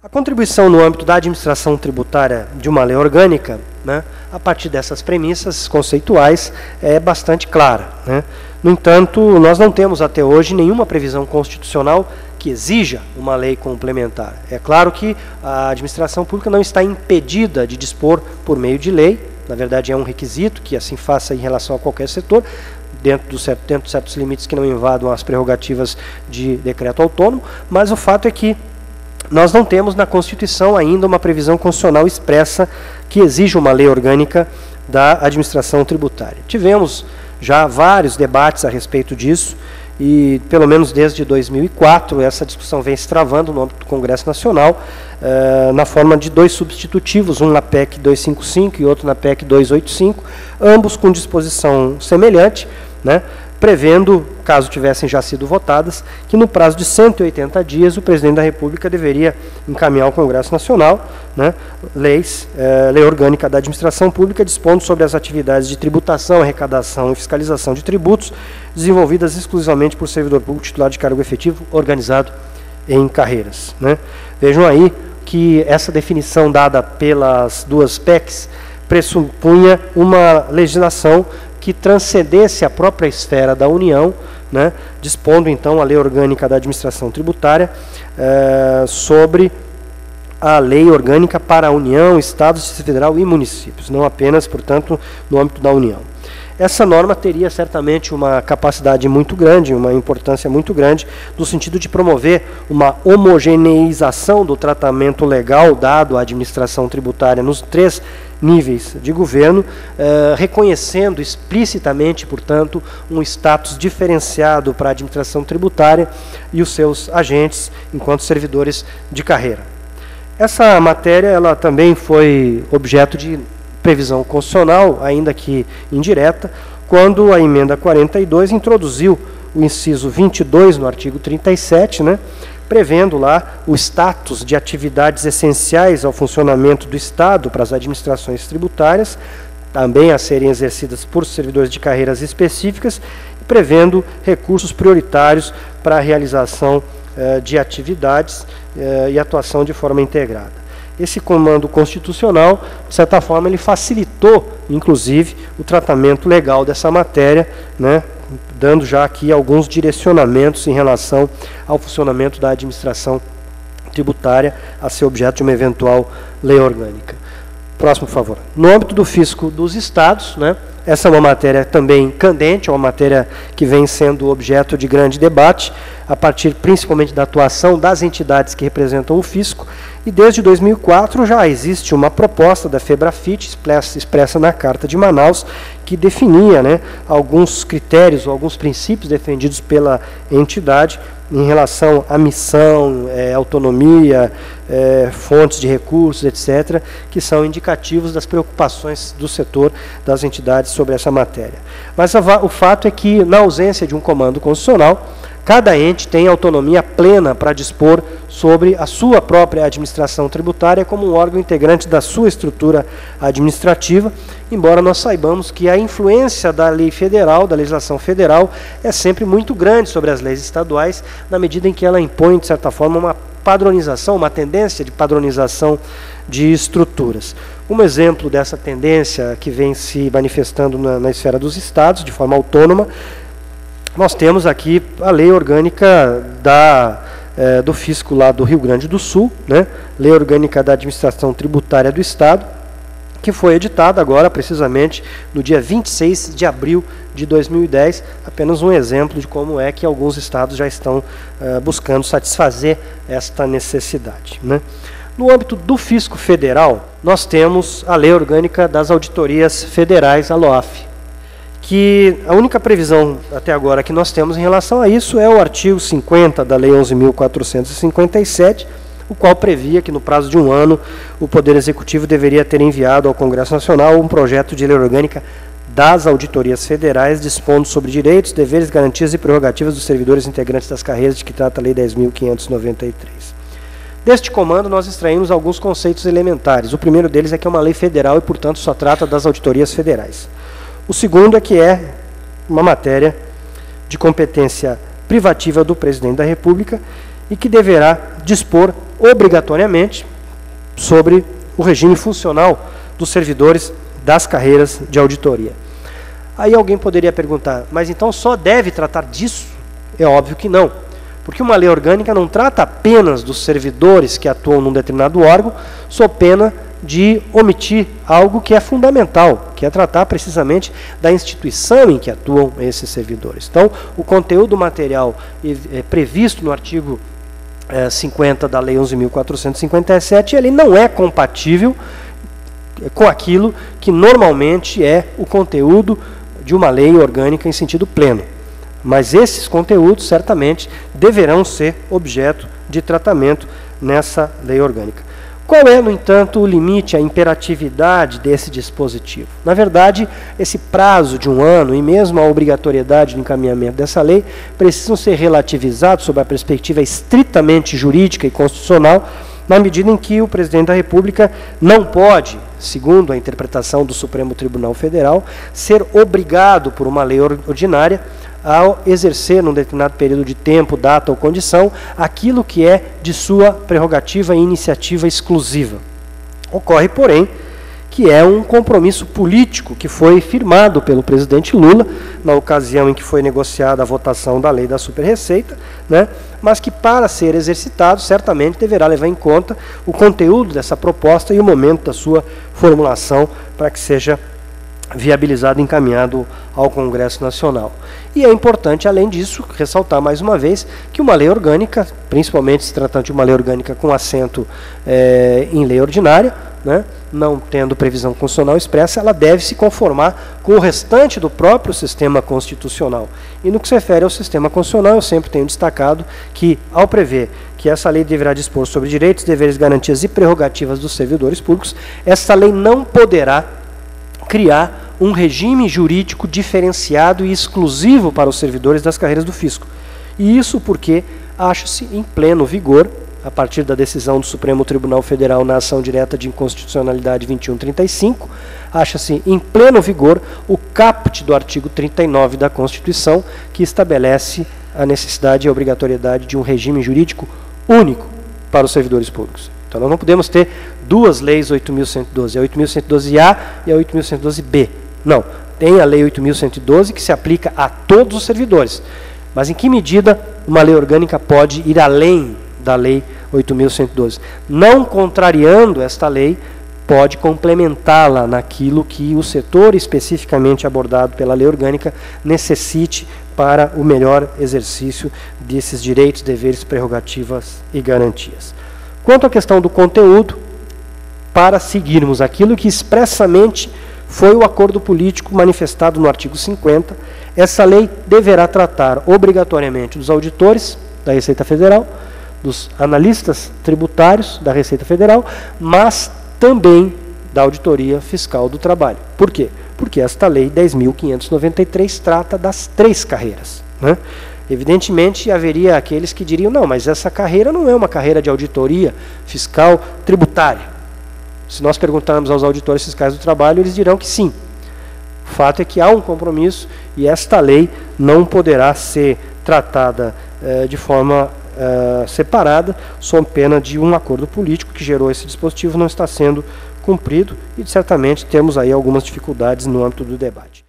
A contribuição no âmbito da administração tributária de uma lei orgânica, né, a partir dessas premissas conceituais, é bastante clara, né? No entanto, nós não temos até hoje nenhuma previsão constitucional que exija uma lei complementar. É claro que a administração pública não está impedida de dispor por meio de lei, na verdade é um requisito que assim faça em relação a qualquer setor, dentro de certos limites que não invadam as prerrogativas de decreto autônomo, mas o fato é que nós não temos na Constituição ainda uma previsão constitucional expressa que exija uma lei orgânica da administração tributária. Tivemos já vários debates a respeito disso e, pelo menos desde 2004, essa discussão vem se travando no âmbito do Congresso Nacional, na forma de dois substitutivos, um na PEC 255 e outro na PEC 285, ambos com disposição semelhante, né, prevendo, caso tivessem já sido votadas, que no prazo de 180 dias o presidente da República deveria encaminhar ao Congresso Nacional, né, lei orgânica da administração pública dispondo sobre as atividades de tributação, arrecadação e fiscalização de tributos desenvolvidas exclusivamente por servidor público titular de cargo efetivo organizado em carreiras, né. Vejam aí que essa definição dada pelas duas PECs pressupunha uma legislação que transcendesse a própria esfera da União, né, dispondo então a lei orgânica da administração tributária sobre a lei orgânica para a União, Estados, Distrito Federal e municípios, não apenas, portanto, no âmbito da União. Essa norma teria certamente uma capacidade muito grande, uma importância muito grande, no sentido de promover uma homogeneização do tratamento legal dado à administração tributária nos três níveis de governo, reconhecendo explicitamente, portanto, um status diferenciado para a administração tributária e os seus agentes enquanto servidores de carreira. Essa matéria ela também foi objeto de previsão constitucional, ainda que indireta, quando a emenda 42 introduziu o inciso 22 no artigo 37, né, prevendo lá o status de atividades essenciais ao funcionamento do Estado para as administrações tributárias, também a serem exercidas por servidores de carreiras específicas, prevendo recursos prioritários para a realização de atividades e atuação de forma integrada. Esse comando constitucional, de certa forma, ele facilitou, inclusive, o tratamento legal dessa matéria, né, dando já aqui alguns direcionamentos em relação ao funcionamento da administração tributária a ser objeto de uma eventual lei orgânica. Próximo, por favor. No âmbito do fisco dos estados, né, essa é uma matéria também candente, é uma matéria que vem sendo objeto de grande debate, a partir principalmente da atuação das entidades que representam o fisco, e desde 2004 já existe uma proposta da FEBRAFIT, expressa na Carta de Manaus, que definia, né, alguns critérios, ou alguns princípios defendidos pela entidade em relação à missão, autonomia, fontes de recursos, etc., que são indicativos das preocupações do setor, das entidades sobre essa matéria. Mas o fato é que, na ausência de um comando constitucional, cada ente tem autonomia plena para dispor sobre a sua própria administração tributária como um órgão integrante da sua estrutura administrativa, embora nós saibamos que a influência da lei federal, da legislação federal, é sempre muito grande sobre as leis estaduais, na medida em que ela impõe, de certa forma, uma padronização, uma tendência de padronização de estruturas. Um exemplo dessa tendência que vem se manifestando na esfera dos estados, de forma autônoma, nós temos aqui a lei orgânica do fisco lá do Rio Grande do Sul, né? Lei orgânica da administração tributária do Estado, que foi editada agora, precisamente, no dia 26 de abril de 2010, apenas um exemplo de como é que alguns estados já estão buscando satisfazer esta necessidade, né? No âmbito do fisco federal, nós temos a lei orgânica das auditorias federais, a LOAF, que a única previsão até agora que nós temos em relação a isso é o artigo 50 da Lei 11.457, o qual previa que no prazo de um ano o Poder Executivo deveria ter enviado ao Congresso Nacional um projeto de lei orgânica das auditorias federais, dispondo sobre direitos, deveres, garantias e prerrogativas dos servidores integrantes das carreiras de que trata a Lei 10.593. Deste comando, nós extraímos alguns conceitos elementares. O primeiro deles é que é uma lei federal e, portanto, só trata das auditorias federais. O segundo é que é uma matéria de competência privativa do Presidente da República e que deverá dispor obrigatoriamente sobre o regime funcional dos servidores das carreiras de auditoria. Aí alguém poderia perguntar, mas então só deve tratar disso? É óbvio que não, porque uma lei orgânica não trata apenas dos servidores que atuam num determinado órgão, sob pena de omitir algo que é fundamental, que é tratar precisamente da instituição em que atuam esses servidores. Então, o conteúdo material previsto no artigo 50 da Lei 11.457, ele não é compatível com aquilo que normalmente é o conteúdo de uma lei orgânica em sentido pleno. Mas esses conteúdos, certamente, deverão ser objeto de tratamento nessa lei orgânica. Qual é, no entanto, o limite, a imperatividade desse dispositivo? Na verdade, esse prazo de 1 ano e mesmo a obrigatoriedade do encaminhamento dessa lei precisam ser relativizados sob a perspectiva estritamente jurídica e constitucional, na medida em que o presidente da República não pode, segundo a interpretação do Supremo Tribunal Federal, ser obrigado por uma lei ordinária ao exercer, num determinado período de tempo, data ou condição, aquilo que é de sua prerrogativa e iniciativa exclusiva. Ocorre, porém, que é um compromisso político que foi firmado pelo presidente Lula, na ocasião em que foi negociada a votação da lei da super-receita, né, mas que, para ser exercitado, certamente deverá levar em conta o conteúdo dessa proposta e o momento da sua formulação para que seja viabilizado e encaminhado ao Congresso Nacional. E é importante, além disso, ressaltar mais uma vez que uma lei orgânica, principalmente se tratando de uma lei orgânica com assento em lei ordinária, né, não tendo previsão constitucional expressa, ela deve se conformar com o restante do próprio sistema constitucional. E no que se refere ao sistema constitucional, eu sempre tenho destacado que, ao prever que essa lei deverá dispor sobre direitos, deveres, garantias e prerrogativas dos servidores públicos, essa lei não poderá criar um regime jurídico diferenciado e exclusivo para os servidores das carreiras do fisco. E isso porque acha-se em pleno vigor, a partir da decisão do Supremo Tribunal Federal na ação direta de inconstitucionalidade 2135, acha-se em pleno vigor o caput do artigo 39 da Constituição, que estabelece a necessidade e a obrigatoriedade de um regime jurídico único para os servidores públicos. Então, nós não podemos ter duas leis 8.112, a 8.112A e a 8.112B. Não, tem a lei 8.112 que se aplica a todos os servidores. Mas em que medida uma lei orgânica pode ir além da lei 8.112? Não contrariando esta lei, pode complementá-la naquilo que o setor especificamente abordado pela lei orgânica necessite para o melhor exercício desses direitos, deveres, prerrogativas e garantias. Quanto à questão do conteúdo, para seguirmos aquilo que expressamente foi o acordo político manifestado no artigo 50, essa lei deverá tratar obrigatoriamente dos auditores da Receita Federal, dos analistas tributários da Receita Federal, mas também da Auditoria Fiscal do Trabalho. Por quê? Porque esta lei 10.593 trata das 3 carreiras, né? Evidentemente, haveria aqueles que diriam, não, mas essa carreira não é uma carreira de auditoria fiscal tributária. Se nós perguntarmos aos auditores fiscais do trabalho, eles dirão que sim. O fato é que há um compromisso e esta lei não poderá ser tratada de forma separada, sob pena de um acordo político que gerou esse dispositivo não está sendo cumprido e, certamente, temos aí algumas dificuldades no âmbito do debate.